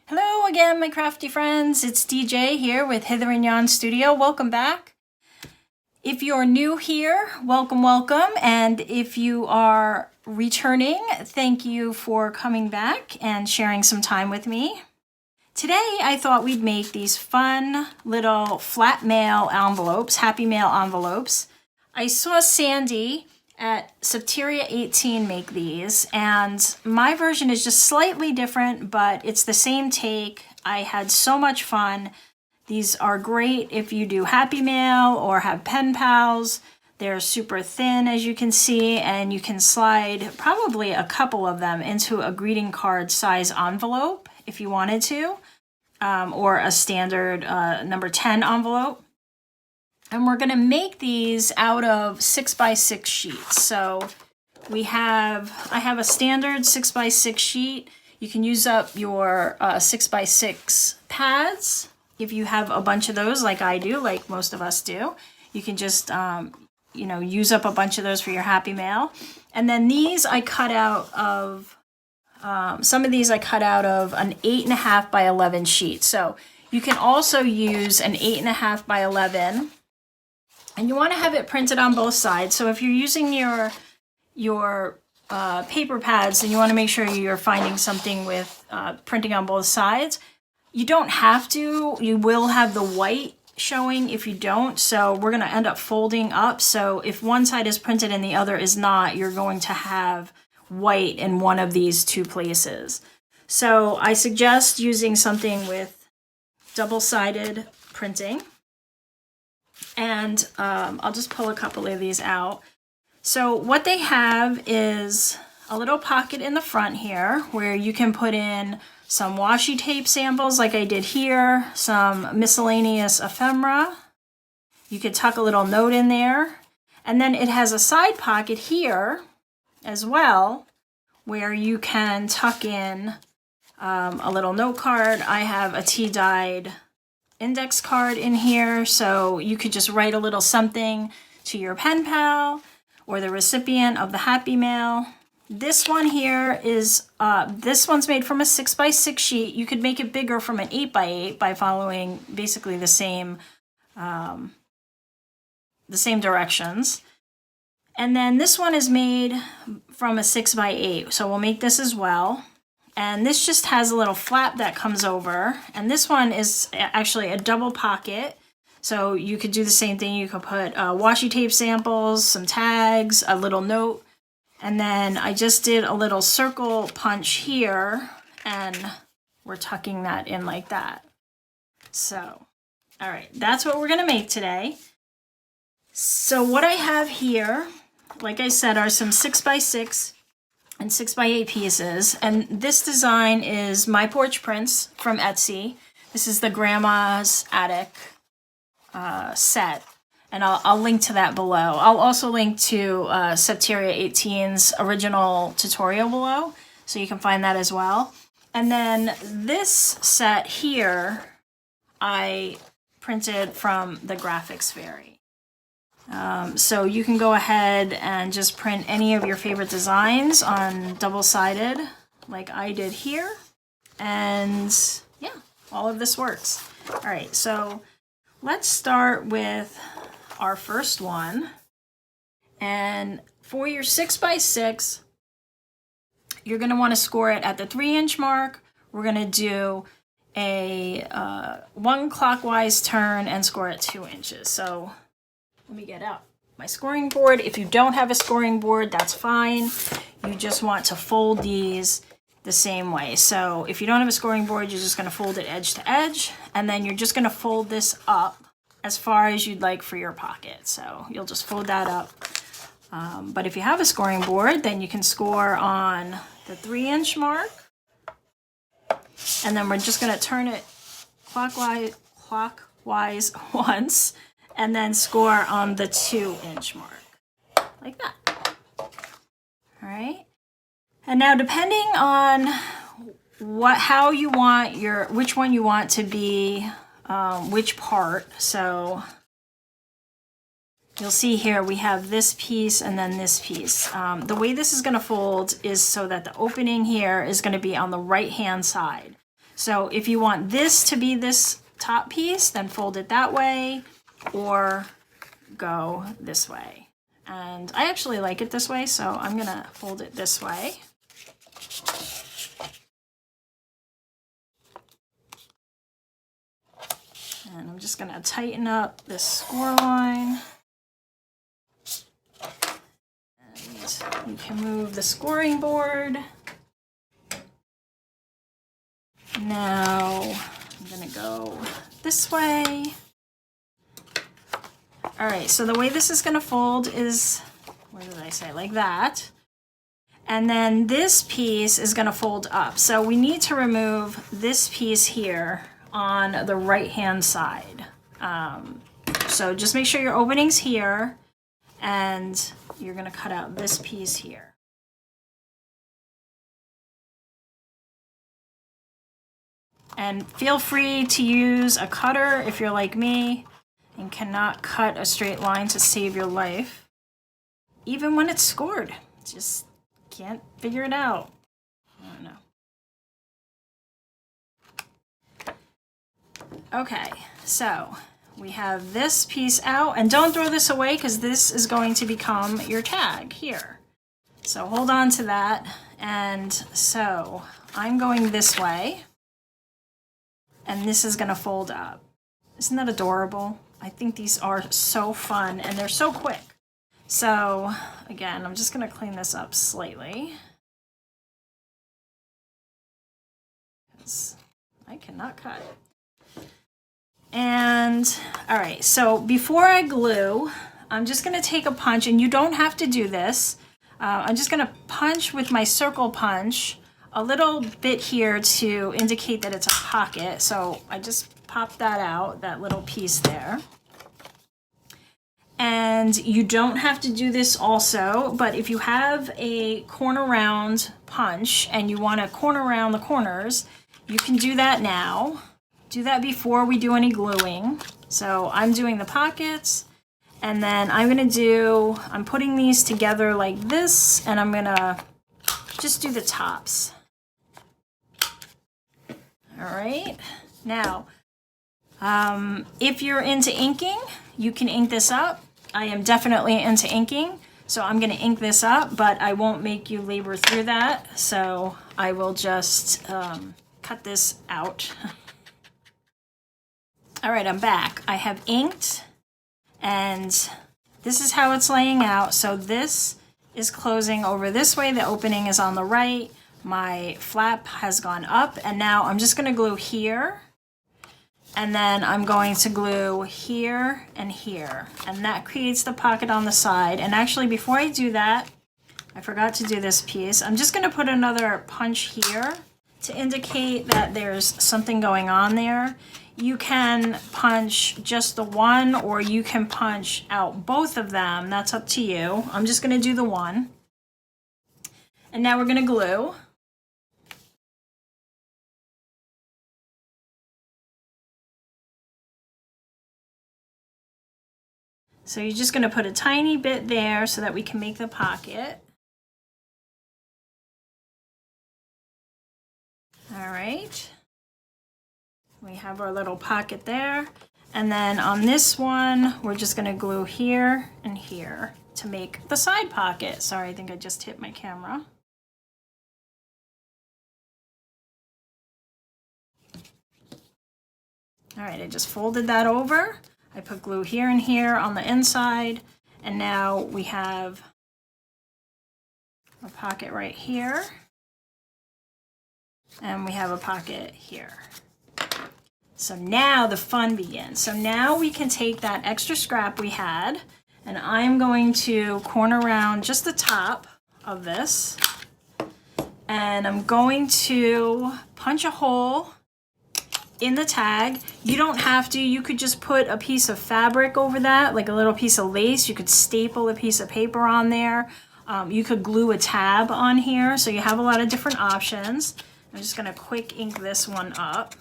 Hello again, my crafty friends. It's DJ here with Hither and Yon Studio. Welcome back. If you're new here, welcome, welcome. And if you are returning, thank you for coming back and sharing some time with me. Today, I thought we'd make these fun little flat mail envelopes, happy mail envelopes. I saw Sandy at Septeria 18 make these, and my version is just slightly different, but it's the same take. I had so much fun. These are great if you do happy mail or have pen pals. They're super thin, as you can see, and you can slide probably a couple of them into a greeting card size envelope if you wanted to, or a standard number 10 envelope. And we're gonna make these out of 6x6 sheets. So I have a standard 6x6 sheet. You can use up your 6x6 pads if you have a bunch of those, like I do, like most of us do. You can just use up a bunch of those for your happy mail. And then these I cut out of some of these I cut out of an 8.5 by 11 sheet. So you can also use an 8.5 by 11. And you want to have it printed on both sides. So if you're using your paper pads and you want to make sure you're finding something with printing on both sides, you don't have to. You will have the white showing if you don't. So we're going to end up folding up. So if one side is printed and the other is not, you're going to have white in one of these two places. So I suggest using something with double-sided printing. And I'll just pull a couple of these out. So what they have is a little pocket in the front here where you can put in some washi tape samples like I did here, some miscellaneous ephemera. You could tuck a little note in there. And then it has a side pocket here as well where you can tuck in a little note card. I have a tea-dyed index card in here, so you could just write a little something to your pen pal or the recipient of the happy mail. This one here is this one's made from a 6x6 sheet. You could make it bigger from an 8x8 by following basically the same directions. And then this one is made from a 6x8, so we'll make this as well. And this just has a little flap that comes over. And this one is actually a double pocket. So you could do the same thing. You could put washi tape samples, some tags, a little note. And then I just did a little circle punch here. And we're tucking that in like that. So, all right, that's what we're going to make today. So what I have here, like I said, are some 6x6 and 6x8 pieces, and this design is My Porch Prints from Etsy. This is the Grandma's Attic set, and I'll link to that below. I'll also link to Septeria 18's original tutorial below, so you can find that as well. And then this set here, I printed from the Graphics Fairy. So you can go ahead and just print any of your favorite designs on double-sided like I did here. And yeah, all of this works. All right, so let's start with our first one. And for your 6x6, you're going to want to score it at the 3-inch mark. We're going to do a 1 clockwise turn and score at 2 inches. So let me get out my scoring board. If you don't have a scoring board, that's fine. You just want to fold these the same way. So if you don't have a scoring board, you're just going to fold it edge to edge, and then you're just going to fold this up as far as you'd like for your pocket. So you'll just fold that up. But if you have a scoring board, then you can score on the 3-inch mark. And then we're just going to turn it clockwise once, and then score on the 2-inch mark, like that. All right. And now, depending on how you want which one you want to be, which part. So you'll see here we have this piece and then this piece. The way this is going to fold is so that the opening here is going to be on the right-hand side. So if you want this to be this top piece, then fold it that way or go this way. And I actually like it this way, so I'm gonna fold it this way. And I'm just gonna tighten up this score line. And you can move the scoring board. Now I'm gonna go this way. All right, so the way this is gonna fold is, what did I say, like that. And then this piece is gonna fold up. So we need to remove this piece here on the right-hand side. So just make sure your opening's here, and you're gonna cut out this piece here. And feel free to use a cutter if you're like me and cannot cut a straight line to save your life. Even when it's scored, just can't figure it out. I don't know. Okay, so we have this piece out, and don't throw this away because this is going to become your tag here. So hold on to that. And so I'm going this way, and this is gonna fold up. Isn't that adorable? I think these are so fun and they're so quick. So again, I'm just gonna clean this up slightly because I cannot cut. And all right, so before I glue, I'm just gonna take a punch, and you don't have to do this. I'm just gonna punch with my circle punch a little bit here to indicate that it's a pocket. So I just pop that out, that little piece there. And you don't have to do this also, but if you have a corner round punch and you want to corner round the corners, you can do that now. Do that before we do any gluing. So I'm doing the pockets, and then I'm putting these together like this, and I'm gonna just do the tops. All right, now, if you're into inking, you can ink this up. I am definitely into inking, so I'm gonna ink this up, but I won't make you labor through that, so I will just cut this out. All right, I'm back. I have inked, and this is how it's laying out. So this is closing over this way. The opening is on the right. My flap has gone up, and now I'm just gonna glue here, and then I'm going to glue here and here, and that creates the pocket on the side. And actually, before I do that, I forgot to do this piece. I'm just gonna put another punch here to indicate that there's something going on there. You can punch just the one, or you can punch out both of them. That's up to you. I'm just gonna do the one. And now we're gonna glue. So you're just gonna put a tiny bit there so that we can make the pocket. All right. We have our little pocket there. And then on this one, we're just gonna glue here and here to make the side pocket. Sorry, I think I just hit my camera. All right, I just folded that over. I put glue here and here on the inside, and now we have a pocket right here, and we have a pocket here. So now the fun begins. So now we can take that extra scrap we had, and I'm going to corner around just the top of this, and I'm going to punch a hole in the tag. You don't have to. You could just put a piece of fabric over that, like a little piece of lace. You could staple a piece of paper on there. You could glue a tab on here. So you have a lot of different options. I'm just gonna quick ink this one up.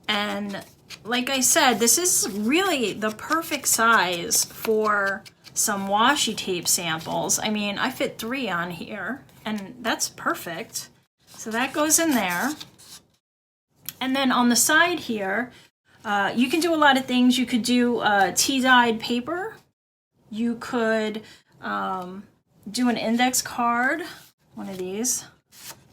And like I said, this is really the perfect size for some washi tape samples. I mean, I fit 3 on here, and that's perfect. So that goes in there. And then on the side here, you can do a lot of things. You could do tea-dyed paper. You could do an index card, one of these.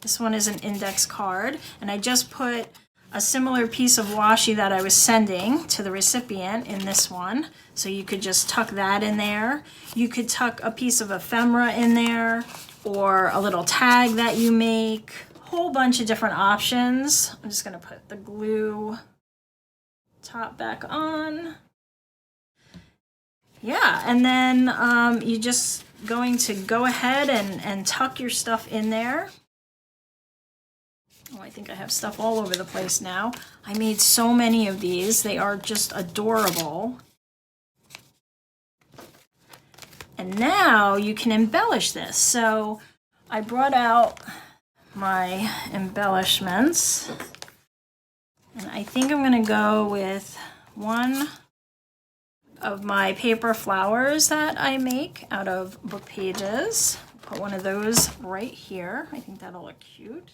This one is an index card, and I just put a similar piece of washi that I was sending to the recipient in this one. So you could just tuck that in there. You could tuck a piece of ephemera in there, or a little tag that you make. Whole bunch of different options. I'm just gonna put the glue top back on. Yeah, and then you're just going to go ahead and tuck your stuff in there. Oh, I think I have stuff all over the place now. I made so many of these. They are just adorable. And now you can embellish this. So I brought out my embellishments. And I think I'm going to go with one of my paper flowers that I make out of book pages. Put one of those right here. I think that'll look cute.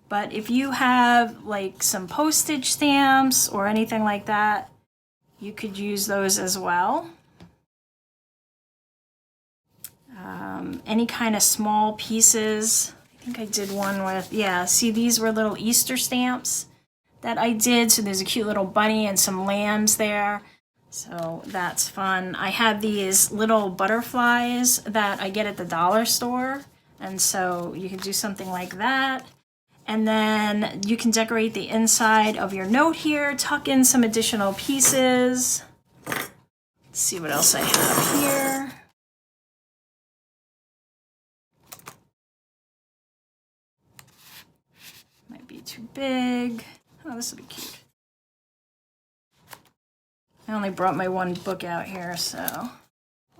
But if you have like some postage stamps or anything like that, you could use those as well. Any kind of small pieces. I think I did one with, yeah, see, these were little Easter stamps that I did. So there's a cute little bunny and some lambs there. So that's fun. I have these little butterflies that I get at the dollar store. And so you can do something like that. And then you can decorate the inside of your note here, tuck in some additional pieces. Let's see what else I have here. Might be too big. Oh, this will be cute. I only brought my one book out here, so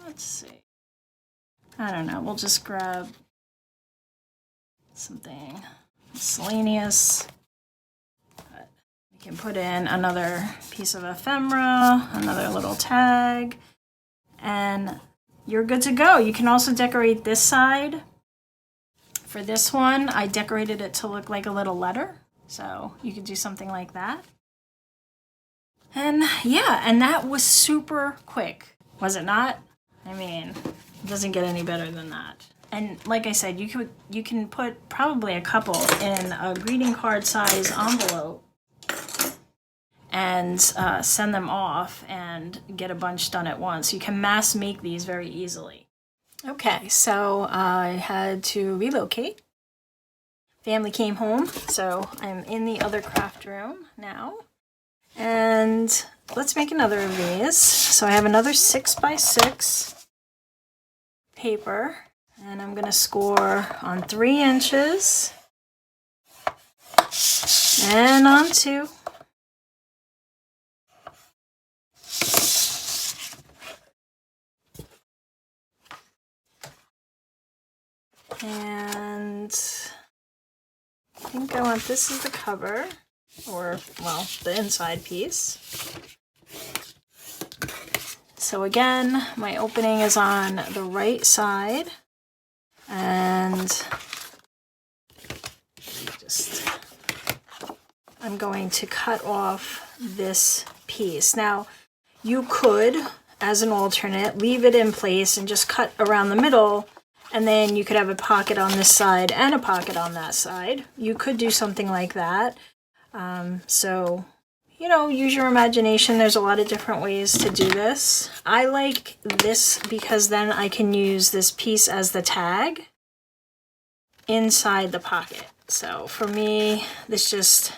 let's see. I don't know, we'll just grab something miscellaneous. But we can put in another piece of ephemera, another little tag, and you're good to go. You can also decorate this side. For this one, I decorated it to look like a little letter, so you could do something like that. And yeah, and that was super quick, was it not? I mean, it doesn't get any better than that. And like I said, you can put probably a couple in a greeting card size envelope and send them off and get a bunch done at once. You can mass make these very easily. Okay, so I had to relocate. Family came home, so I'm in the other craft room now. And let's make another of these. So I have another 6x6 paper. And I'm going to score on 3 inches and on 2. And I think I want this as the cover, or, well, the inside piece. So again, my opening is on the right side. And I'm going to cut off this piece. Now, you could, as an alternate, leave it in place and just cut around the middle, and then you could have a pocket on this side and a pocket on that side. You could do something like that. So, you know, use your imagination. There's a lot of different ways to do this. I like this because then I can use this piece as the tag inside the pocket. So for me, this just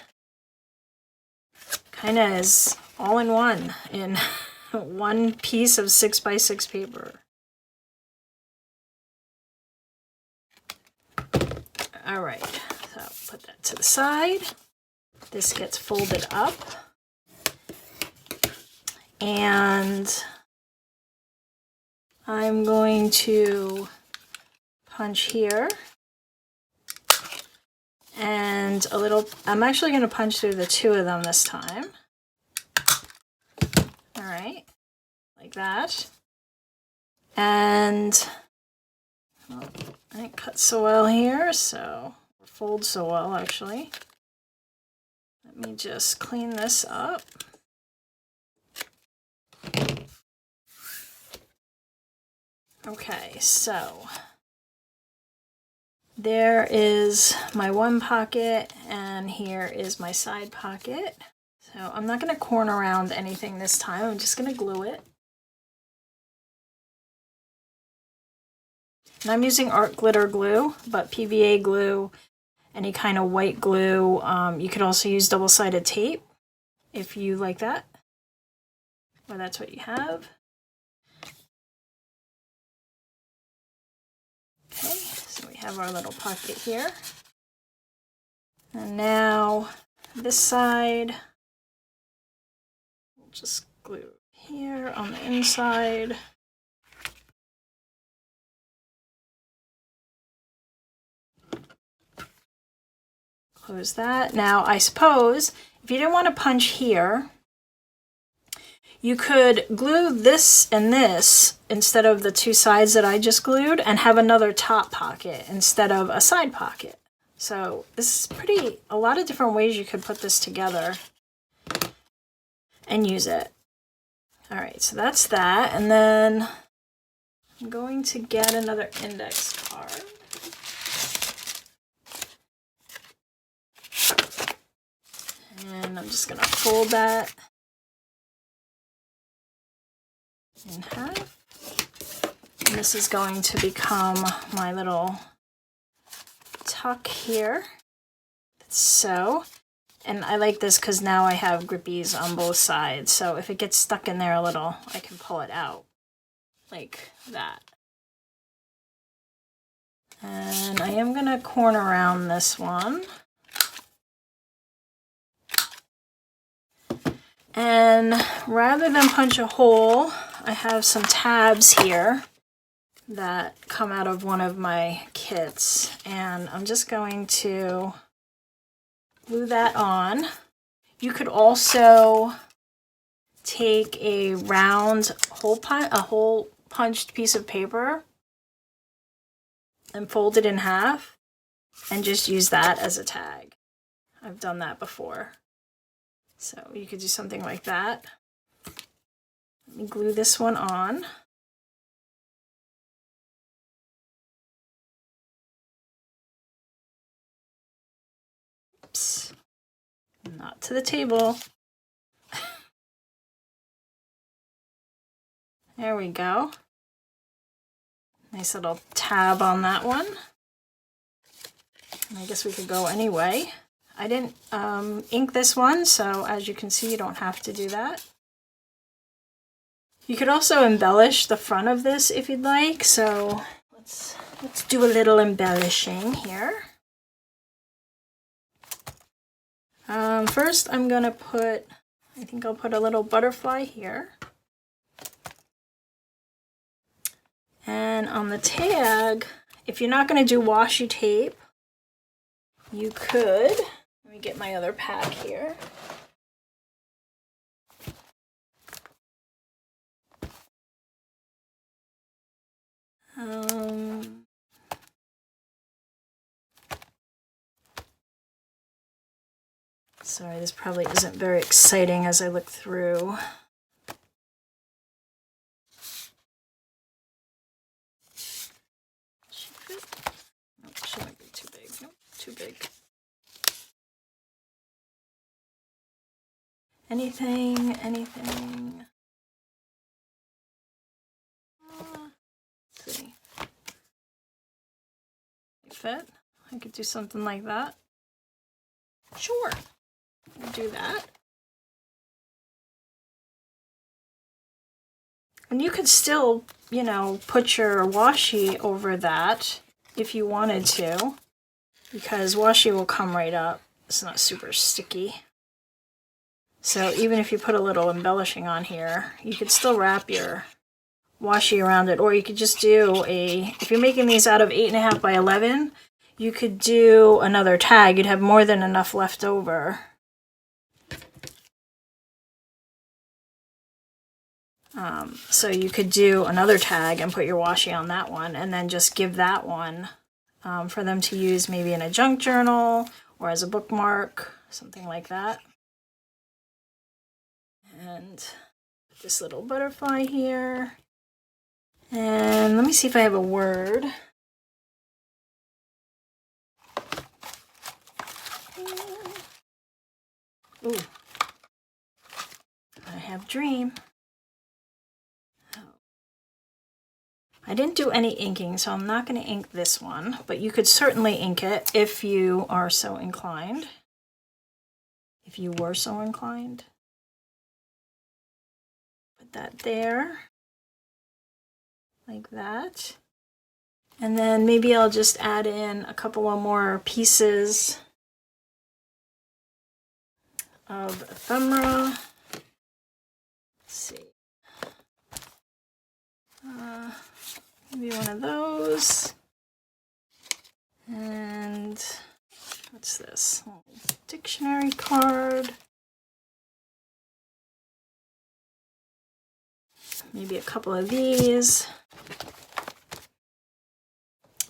kind of is all in one piece of 6x6 paper. All right, so put that to the side. This gets folded up. And I'm going to punch here. And a little, I'm actually going to punch through the 2 of them this time. All right, like that. And well, I Didn't cut so well here, so fold so well actually. Let me just clean this up. Okay, so there is my one pocket, and here is my side pocket. So I'm not going to corner around anything this time. I'm just going to glue it. And I'm using art glitter glue, but PVA glue, any kind of white glue. You could also use double-sided tape if you like that, or that's what you have. Okay, so we have our little pocket here. And now this side, we'll just glue here on the inside. Close that. Now, I suppose if you didn't want to punch here, you could glue this and this instead of the two sides that I just glued, and have another top pocket instead of a side pocket. So this is a lot of different ways you could put this together and use it. All right, so that's that. And then I'm going to get another index card. And I'm just gonna fold that in half. And this is going to become my little tuck here. So, and I like this because now I have grippies on both sides. So if it gets stuck in there a little, I can pull it out like that. And I am gonna corner around this one. And rather than punch a hole, I have some tabs here that come out of one of my kits. And I'm just going to glue that on. You could also take a round hole punched piece of paper and fold it in half and just use that as a tag. I've done that before. So you could do something like that. Let me glue this one on. Oops, not to the table. There we go. Nice little tab on that one. And I guess we could go anyway. I didn't ink this one, so as you can see, you don't have to do that. You could also embellish the front of this if you'd like, so let's do a little embellishing here. First, I'm gonna I think I'll put a little butterfly here. And on the tag, if you're not gonna do washi tape, you could, let me get my other pack here. Sorry, this probably isn't very exciting as I look through. Nope, she might be too big. Nope, too big. Anything. Let's see. Fit. I could do something like that. Sure. Do that. And you could still, you know, put your washi over that if you wanted to, because washi will come right up. It's not super sticky. So even if you put a little embellishing on here, you could still wrap your washi around it, or you could just do if you're making these out of 8.5 by 11, you could do another tag. You'd have more than enough left over. So you could do another tag and put your washi on that one, and then just give that one for them to use maybe in a junk journal or as a bookmark, something like that. And this little butterfly here. And let me see if I have a word. Ooh. I have dream. I didn't do any inking, so I'm not going to ink this one, but you could certainly ink it if you are so inclined. If you were so inclined. Put that there, like that. And then maybe I'll just add in a couple of more pieces of ephemera. Let's see. Maybe one of those. And what's this? Dictionary card. Maybe a couple of these.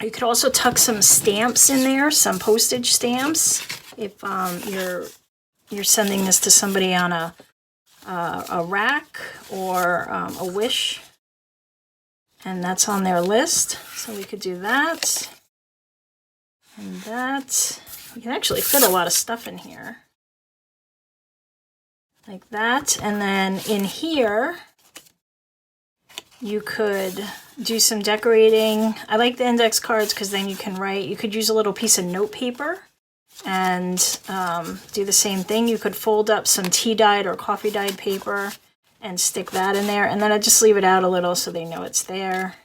You could also tuck some stamps in there, some postage stamps, if you're sending this to somebody on a rack or a wish, and that's on their list. So we could do that and that. We can actually fit a lot of stuff in here, like that. And then in here, you could do some decorating. I like the index cards because then you can write. You could use a little piece of note paper and do the same thing. You could fold up some tea-dyed or coffee-dyed paper and stick that in there. And then I just leave it out a little so they know it's there.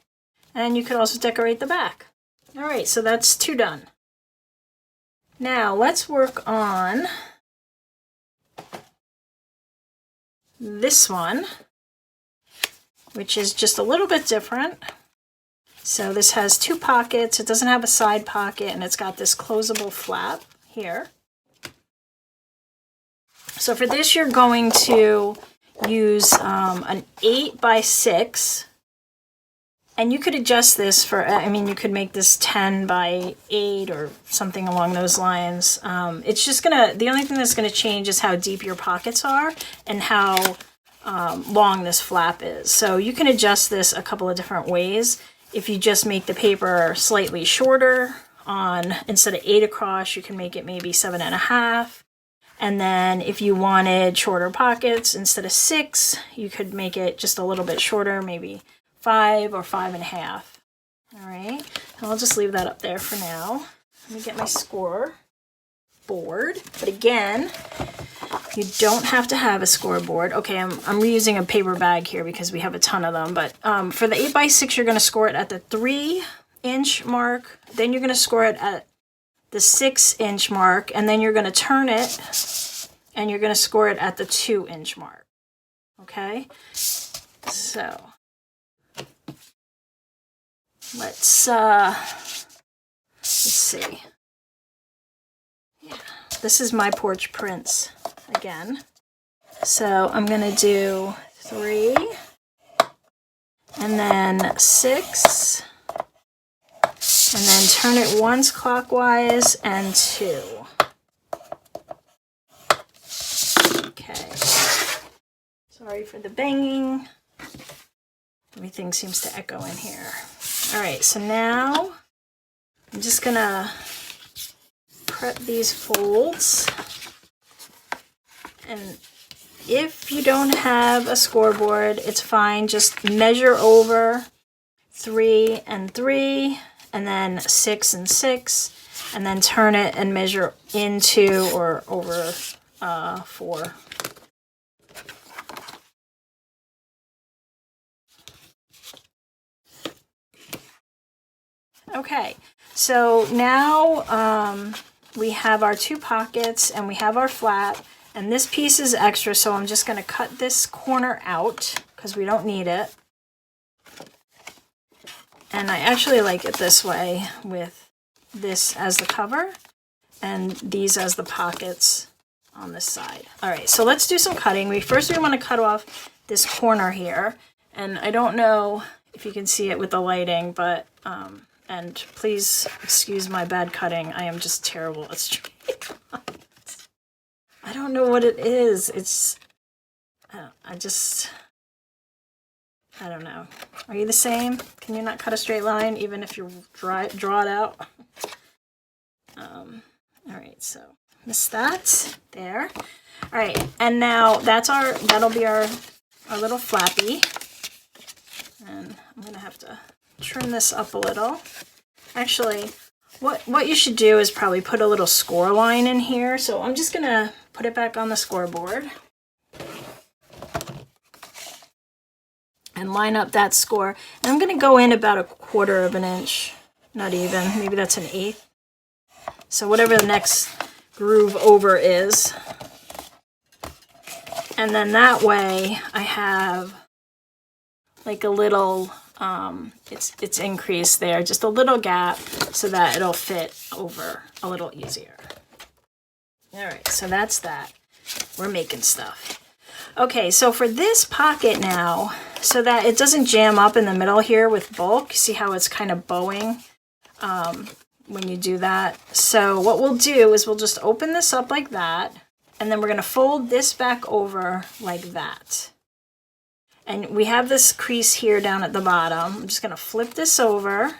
And you could also decorate the back. All right, so that's 2 done. Now let's work on this one, which is just a little bit different. So this has 2 pockets. It doesn't have a side pocket, and it's got this closable flap here. So for this, you're going to use an 8x6, and you could adjust this for, I mean, you could make this 10x8 or something along those lines. It's just gonna, the only thing that's gonna change is how deep your pockets are and how long this flap is. So you can adjust this a couple of different ways. If you just make the paper slightly shorter on, instead of 8 across, you can make it maybe 7.5. And then if you wanted shorter pockets, instead of 6, you could make it just a little bit shorter, maybe 5 or 5.5. All right, and I'll just leave that up there for now. Let me get my score board. But again, you don't have to have a scoreboard. Okay, I'm reusing a paper bag here because we have a ton of them. But for the 8x6, you're going to score it at the 3-inch mark. Then you're going to score it at the 6-inch mark. And then you're going to turn it and you're going to score it at the 2-inch mark. Okay, so let's see. Yeah, this is my porch prints again. So I'm going to do 3 and then 6 and then turn it once clockwise and 2. Okay. Sorry for the banging. Everything seems to echo in here. All right, so now I'm just going to prep these folds. And if you don't have a scoreboard, it's fine. Just measure over 3 and 3, and then 6 and 6, and then turn it and measure into or over 4. Okay, so now we have our 2 pockets and we have our flap, and this piece is extra, so I'm just going to cut this corner out because we don't need it. And I actually like it this way, with this as the cover and these as the pockets on this side. All right, so let's do some cutting. First we want to cut off this corner here, and I don't know if you can see it with the lighting, but And please excuse my bad cutting. I am just terrible at straight lines. I don't know what it is. It's, I don't know. Are you the same? Can you not cut a straight line even if you draw it out? All right, so miss that there. All right, and now that'll be our little flappy. And I'm gonna have to trim this up a little. Actually, what you should do is probably put a little score line in here. So I'm just gonna put it back on the scoreboard and line up that score. And I'm gonna go in about 1/4 of an inch, not even, maybe that's 1/8. So whatever the next groove over is. And then that way I have like a little, it's increased there, just a little gap so that it'll fit over a little easier. All right, so that's that. We're making stuff. Okay, so for this pocket now, so that it doesn't jam up in the middle here with bulk, see how it's kind of bowing when you do that? So what we'll do is we'll just open this up like that, and then we're gonna fold this back over like that. And we have this crease here down at the bottom. I'm just gonna flip this over,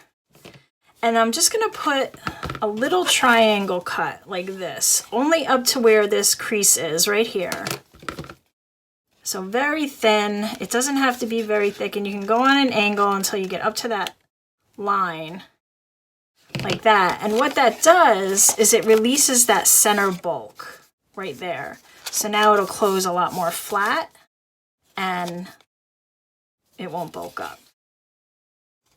and I'm just gonna put a little triangle cut like this, only up to where this crease is, right here. So very thin. It doesn't have to be very thick, and you can go on an angle until you get up to that line, like that. And what that does is it releases that center bulk right there. So now it'll close a lot more flat, and it won't bulk up.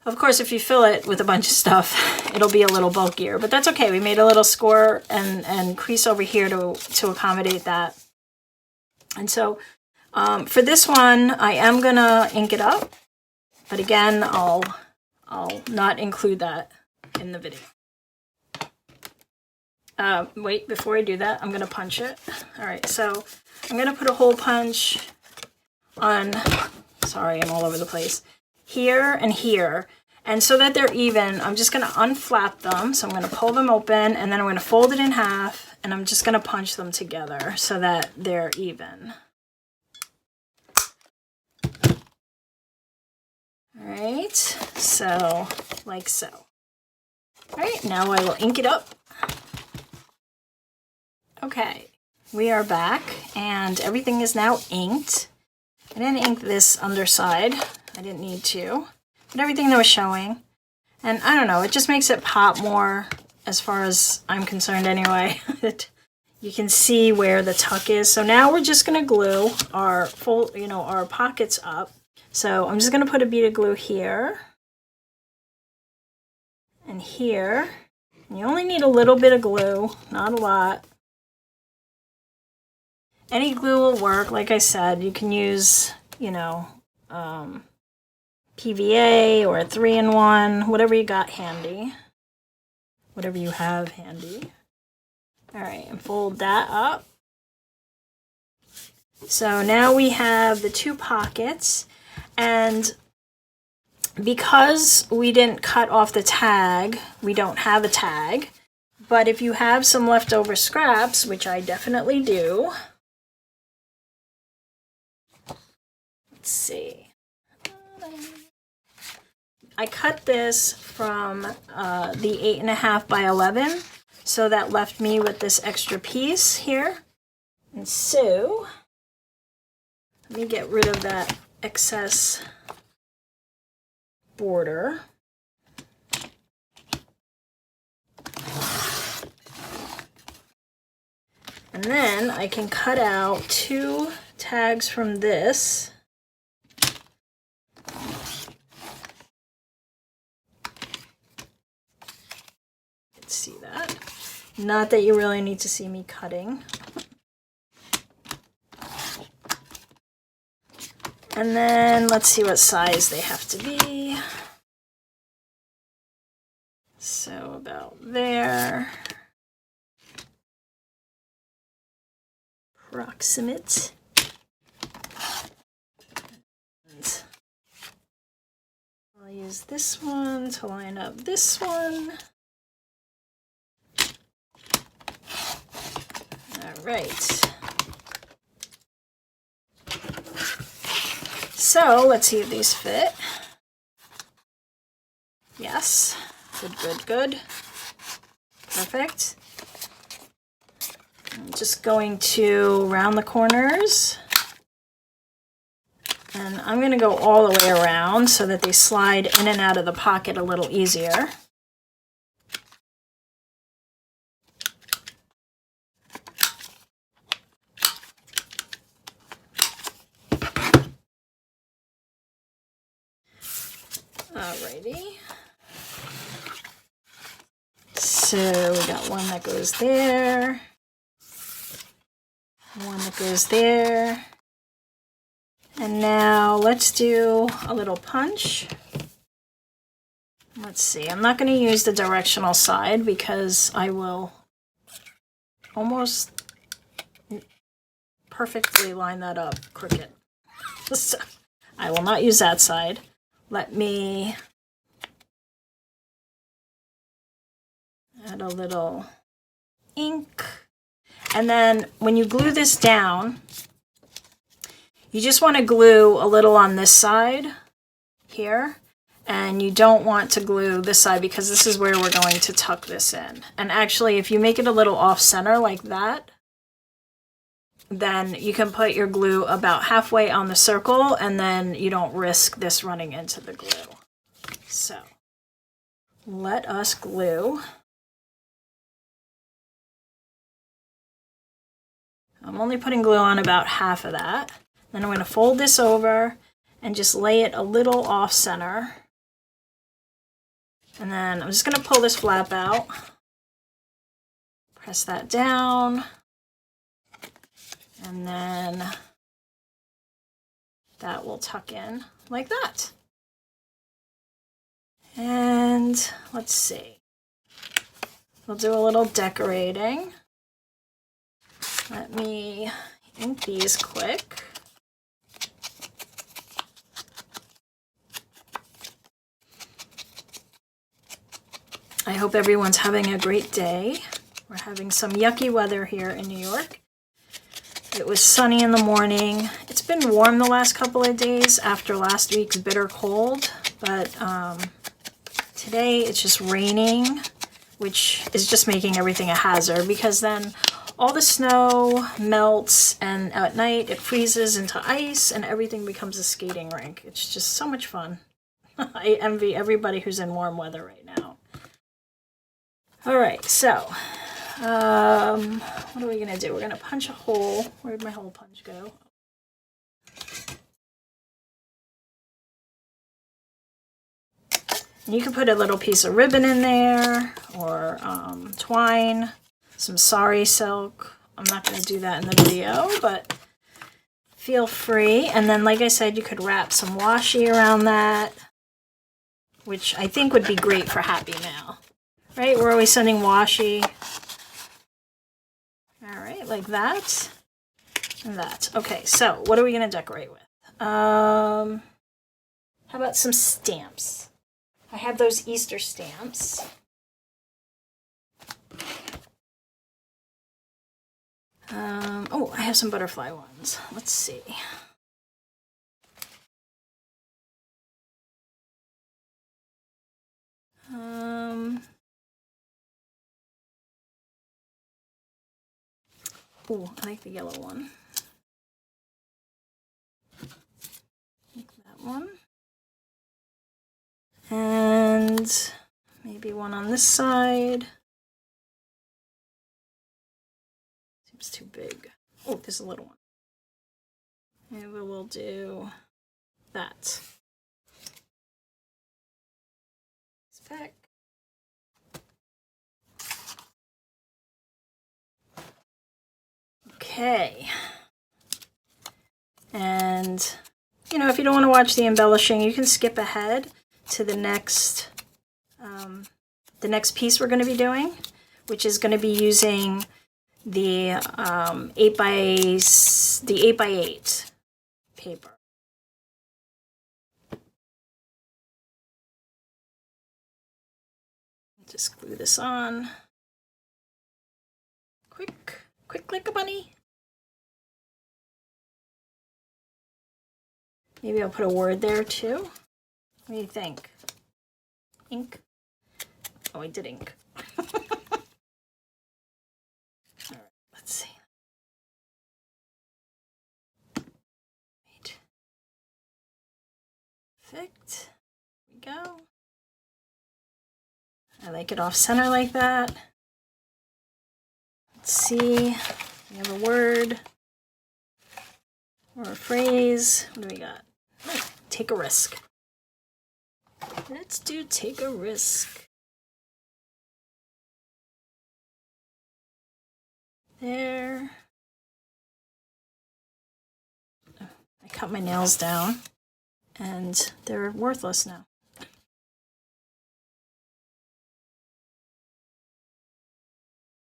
Of course, if you fill it with a bunch of stuff, it'll be a little bulkier, but that's okay. We made a little score and crease over here to accommodate that. And so for this one, I am gonna ink it up, but again, I'll not include that in the video. Wait, before I do that, I'm gonna punch it. All right, so I'm gonna put a hole punch on, sorry, I'm all over the place, here and here. And so that they're even, I'm just gonna unflap them. So I'm gonna pull them open, and then I'm gonna fold it in half, and I'm just gonna punch them together so that they're even. All right, so like so. All right, now I will ink it up. Okay, we are back, and everything is now inked. I didn't ink this underside. I didn't need to, but everything that was showing. And I don't know, it just makes it pop more, as far as I'm concerned anyway. You can see where the tuck is. So now we're just gonna glue our our pockets up. So I'm just gonna put a bead of glue here and here. And you only need a little bit of glue, not a lot. Any glue will work. Like I said, you can use, PVA or a 3-in-1, whatever you got handy, whatever you have handy. All right, and fold that up. So now we have the 2 pockets, and because we didn't cut off the tag, we don't have a tag, but if you have some leftover scraps, which I definitely do, let's see. I cut this from the 8.5 by 11, so that left me with this extra piece here. And so, let me get rid of that excess border. And then I can cut out 2 tags from this. See that? Not that you really need to see me cutting. And then let's see what size they have to be. So about there. Approximate. And I'll use this one to line up this one. All right. So let's see if these fit. Yes. Good, good, good. Perfect. I'm just going to round the corners. And I'm going to go all the way around so that they slide in and out of the pocket a little easier. Alrighty. So we got one that goes there, one that goes there. And now let's do a little punch. Let's see, I'm not going to use the directional side because I will almost perfectly line that up crooked. So I will not use that side. Let me add a little ink. And then when you glue this down, you just want to glue a little on this side here, and you don't want to glue this side because this is where we're going to tuck this in. And actually, if you make it a little off center like that, then you can put your glue about halfway on the circle, and then you don't risk this running into the glue. So let us glue. I'm only putting glue on about half of that. Then I'm going to fold this over and just lay it a little off center. And then I'm just going to pull this flap out. Press that down. And then that will tuck in like that. And let's see. We'll do a little decorating. Let me ink these quick. I hope everyone's having a great day. We're having some yucky weather here in New York. It was sunny in the morning. It's been warm the last couple of days after last week's bitter cold, but today it's just raining, which is just making everything a hazard because then all the snow melts and at night it freezes into ice and everything becomes a skating rink. It's just so much fun. I envy everybody who's in warm weather right now. All right, so what are we gonna do? We're gonna punch a hole. Where'd my hole punch go? You can put a little piece of ribbon in there or twine, some sari silk. I'm not gonna do that in the video, but feel free. And then, like I said, you could wrap some washi around that, which I think would be great for Happy Mail. Right, we're always sending washi. All right, like that and that. Okay, so what are we gonna decorate with? How about some stamps? I have those Easter stamps. Oh, I have some butterfly ones. Let's see. Oh, I like the yellow one. Like that one. And maybe one on this side. Seems too big. Oh, there's a little one. Maybe we'll do that. It's back. Okay. And, you know, if you don't want to watch the embellishing, you can skip ahead to the next piece we're going to be doing, which is going to be using the 8x8 paper. Just glue this on. Quick like a bunny. Maybe I'll put a word there too. What do you think? Ink? Oh, I did ink. All right, let's see. Right. Perfect. There we go. I like it off center like that. Let's see. We have a word or a phrase. What do we got? Oh, take a risk. Let's do take a risk. There. Oh, I cut my nails down and they're worthless now.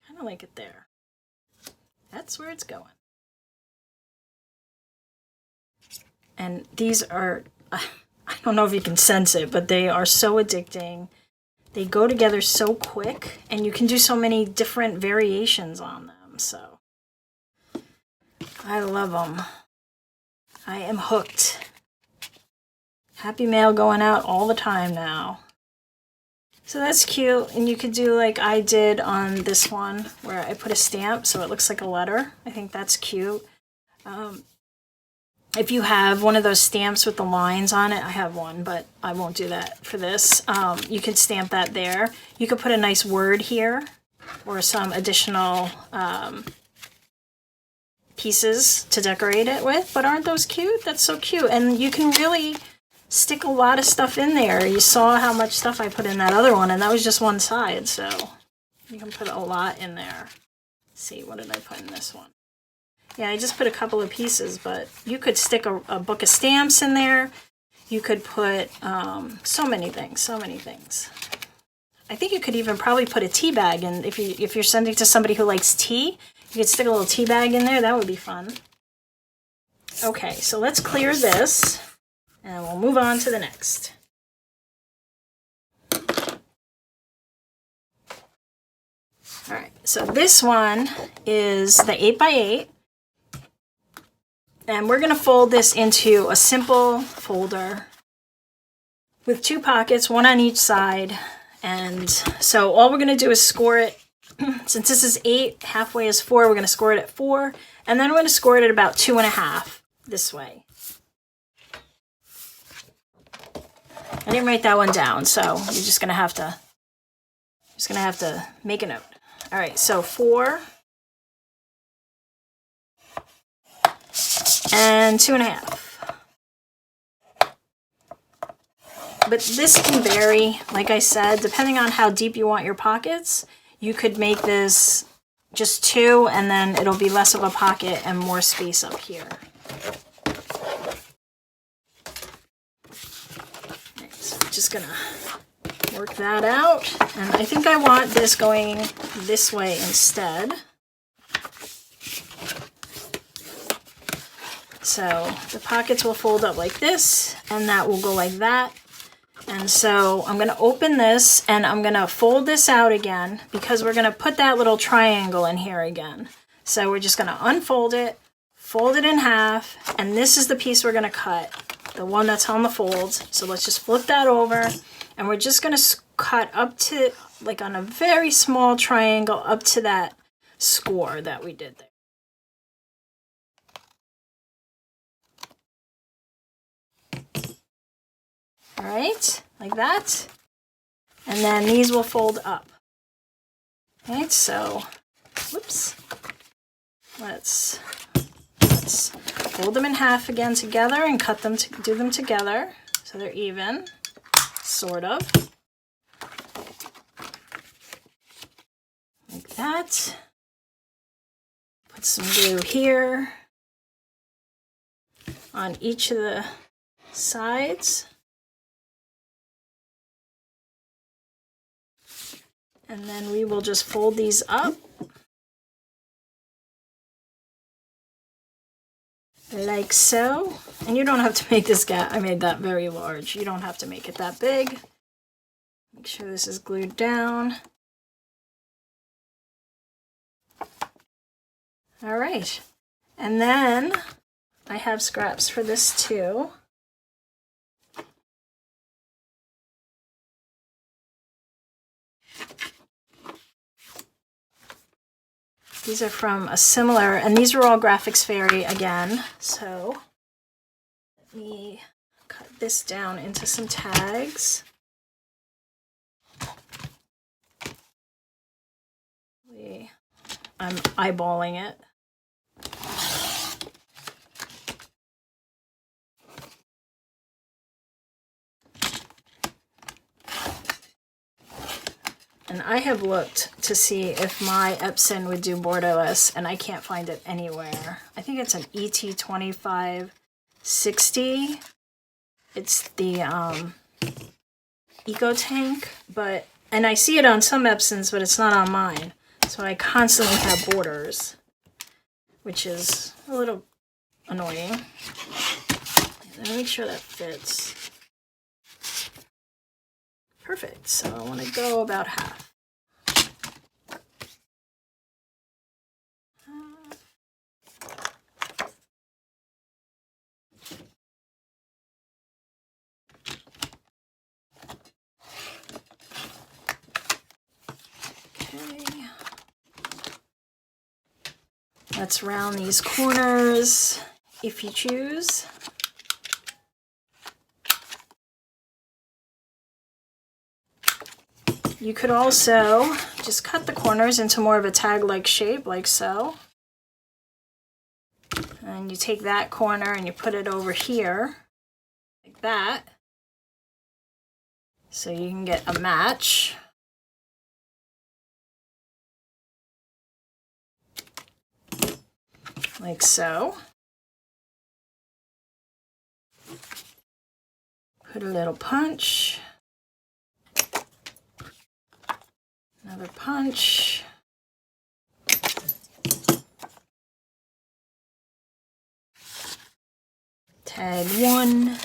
Kind of like it there. That's where it's going. And these are, I don't know if you can sense it, but they are so addicting. They go together so quick, and you can do so many different variations on them. So I love them. I am hooked. Happy mail going out all the time now. So that's cute, and you could do like I did on this one where I put a stamp so it looks like a letter. I think that's cute. If you have one of those stamps with the lines on it, I have one, but I won't do that for this. You could stamp that there. You could put a nice word here or some additional pieces to decorate it with, but aren't those cute? That's so cute. And you can really stick a lot of stuff in there. You saw how much stuff I put in that other one, and that was just one side, so you can put a lot in there. Let's see, what did I put in this one? Yeah, I just put a couple of pieces, but you could stick a book of stamps in there. You could put so many things. I think you could even probably put a tea bag in. If you're sending to somebody who likes tea, you could stick a little tea bag in there. That would be fun. Okay, so let's clear this, and we'll move on to the next. All right, so this one is the 8x8. And we're going to fold this into a simple folder with 2 pockets, one on each side. And so all we're going to do is score it. Since this is 8, halfway is 4, we're going to score it at 4. And then we're going to score it at about 2.5 this way. I didn't write that one down, so you're just going to have to make a note. All right, so 4. And 2.5. But this can vary, like I said, depending on how deep you want your pockets. You could make this just 2, and then it'll be less of a pocket and more space up here. Right, so I'm just gonna work that out. And I think I want this going this way instead. So the pockets will fold up like this, and that will go like that. And so I'm going to open this, and I'm going to fold this out again because we're going to put that little triangle in here again. So we're just going to unfold it, fold it in half, and this is the piece we're going to cut, the one that's on the fold. So let's just flip that over, and we're just going to cut up to, like on a very small triangle, up to that score that we did there. All right, like that. And then these will fold up. All right, so, whoops. Let's fold them in half again together and cut them, do them together so they're even, sort of. Like that. Put some glue here on each of the sides. And then we will just fold these up like so. And you don't have to make this gap. I made that very large. You don't have to make it that big. Make sure this is glued down. All right, and then I have scraps for this too. These are from a similar, and these are all Graphics Fairy again. So let me cut this down into some tags. I'm eyeballing it. And I have looked to see if my Epson would do borderless, and I can't find it anywhere. I think it's an ET2560. It's the Eco Tank, and I see it on some Epsons, but it's not on mine. So I constantly have borders, which is a little annoying. Let me make sure that fits. Perfect, so I want to go about half. Okay. Let's round these corners if you choose. You could also just cut the corners into more of a tag-like shape, like so. And you take that corner and you put it over here, like that. So you can get a match. Like so. Put a little punch. Another punch. Tag 1.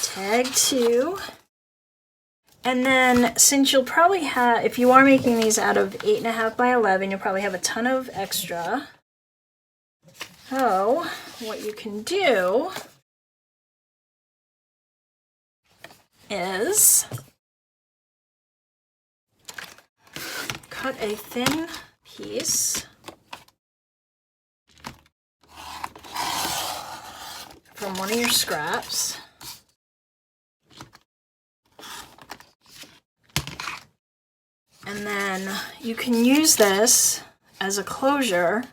Tag 2. And then, since you'll probably have, if you are making these out of 8.5 by 11, you'll probably have a ton of extra. So, what you can do is cut a thin piece from one of your scraps. And then you can use this as a closure.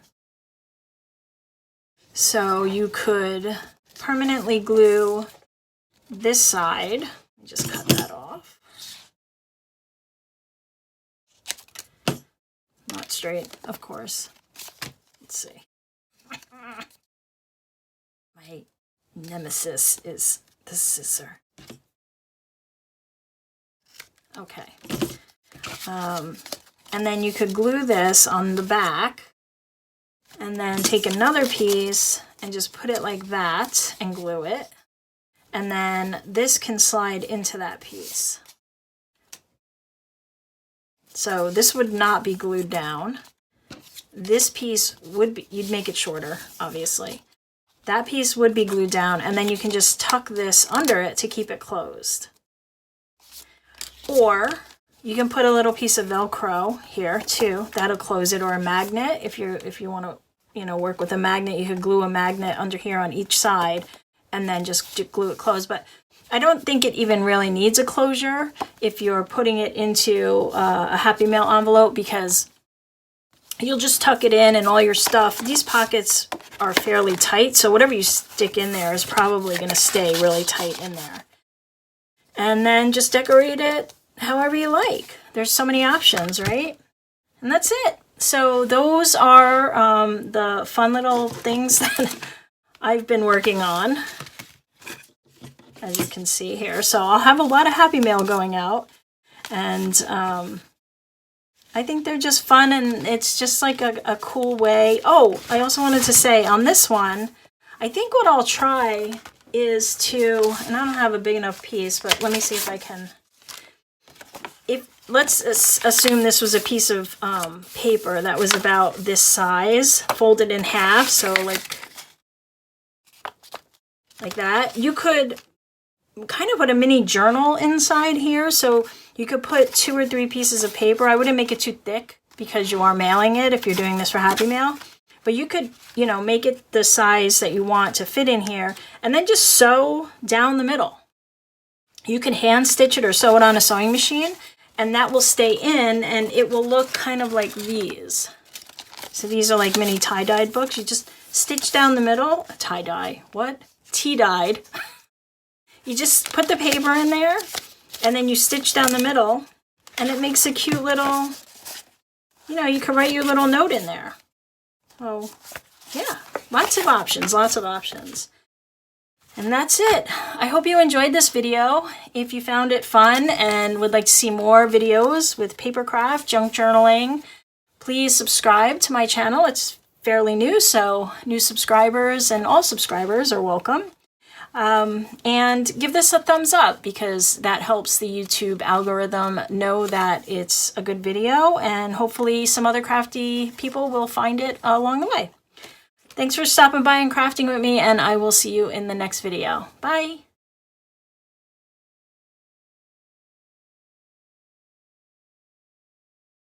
So you could permanently glue this side. Let me just cut that off. Not straight, of course. Let's see. My nemesis is the scissor. Okay. And then you could glue this on the back and then take another piece and just put it like that and glue it. And then this can slide into that piece. So this would not be glued down. This piece would be, you'd make it shorter, obviously. That piece would be glued down, and then you can just tuck this under it to keep it closed. Or you can put a little piece of Velcro here too. That'll close it, or a magnet. If you want to, work with a magnet, you could glue a magnet under here on each side, and then just glue it closed. But I don't think it even really needs a closure if you're putting it into a Happy Mail envelope, because you'll just tuck it in and all your stuff. These pockets are fairly tight, so whatever you stick in there is probably going to stay really tight in there. And then just decorate it however you like. There's so many options, right? And that's it. So those are the fun little things that I've been working on, as you can see here. So I'll have a lot of Happy Mail going out, and I think they're just fun, and it's just like a cool way. Oh, I also wanted to say on this one, I think what I'll try is to, and I don't have a big enough piece, but let me see if I can. Let's assume this was a piece of paper that was about this size, folded in half, so like that. You could kind of put a mini journal inside here, so you could put 2 or 3 pieces of paper. I wouldn't make it too thick because you are mailing it if you're doing this for Happy Mail. But you could, you know, make it the size that you want to fit in here, and then just sew down the middle. You can hand stitch it or sew it on a sewing machine, and that will stay in, and it will look kind of like these. So these are like mini tie-dyed books. You just stitch down the middle. Tie-dye, what? Tea-dyed. You just put the paper in there, and then you stitch down the middle, and it makes a cute little, you know, you can write your little note in there. Oh, yeah, lots of options, lots of options. And that's it. I hope you enjoyed this video. If you found it fun and would like to see more videos with paper craft, junk journaling, please subscribe to my channel. It's fairly new, so new subscribers and all subscribers are welcome. And give this a thumbs up because that helps the YouTube algorithm know that it's a good video, and hopefully some other crafty people will find it along the way. Thanks for stopping by and crafting with me, and I will see you in the next video. Bye!